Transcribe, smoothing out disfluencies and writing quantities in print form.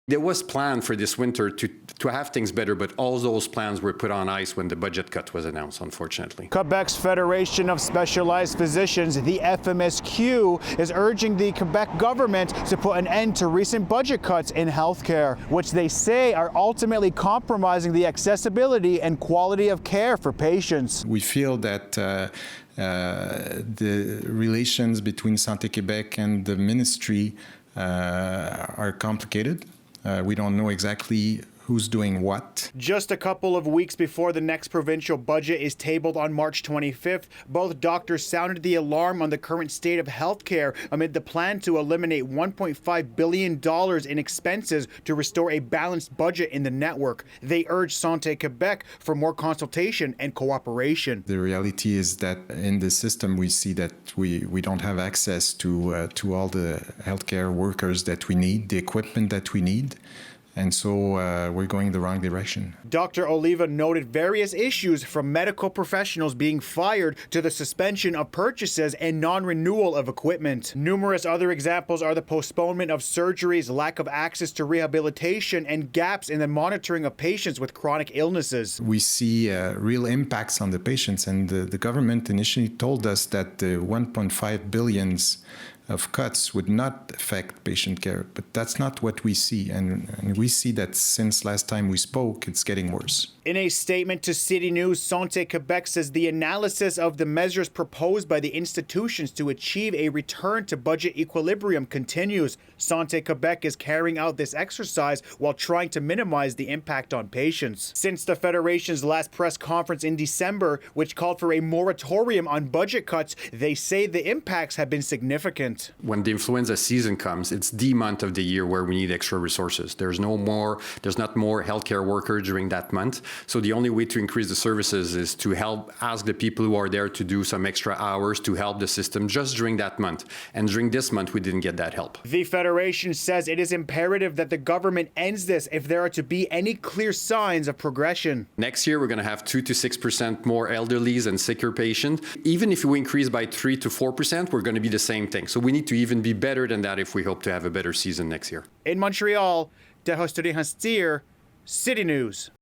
There was plan for this winter to have things better, but all those plans were put on ice when the budget cut was announced, unfortunately. Quebec's Federation of Specialized Physicians, the FMSQ, is urging the Quebec government to put an end to recent budget cuts in healthcare, which they say are ultimately compromising the accessibility and quality of care for patients. We feel that the relations between Santé Québec and the ministry are complicated. We don't know exactly who's doing what. Just a couple of weeks before the next provincial budget is tabled on March 25th, both doctors sounded the alarm on the current state of healthcare amid the plan to eliminate $1.5 billion in expenses to restore a balanced budget in the network. They urge Santé Québec for more consultation and cooperation. The reality is that in the system we see that we don't have access to all the healthcare workers that we need, the equipment that we need. And so we're going the wrong direction. Dr. Oliva noted various issues from medical professionals being fired to the suspension of purchases and non-renewal of equipment. Numerous other examples are the postponement of surgeries, lack of access to rehabilitation, and gaps in the monitoring of patients with chronic illnesses. We see real impacts on the patients, and the government initially told us that the 1.5 billions of cuts would not affect patient care, but that's not what we see, and we see that since last time we spoke, it's getting worse. In a statement to City News, Santé Québec says the analysis of the measures proposed by the institutions to achieve a return to budget equilibrium continues. Santé Québec is carrying out this exercise while trying to minimize the impact on patients. Since the Federation's last press conference in December, which called for a moratorium on budget cuts, they say the impacts have been significant. When the influenza season comes, it's the month of the year where we need extra resources. There's not more healthcare workers during that month. So the only way to increase the services is to ask the people who are there to do some extra hours to help the system just during that month. And during this month, we didn't get that help. The Federation says it is imperative that the government ends this if there are to be any clear signs of progression. Next year, we're going to have 2 to 6% more elderlies and sicker patients. Even if we increase by 3 to 4%, we're going to be the same thing. So we need to even be better than that if we hope to have a better season next year. In Montreal, Tehosterihens Deer, City News.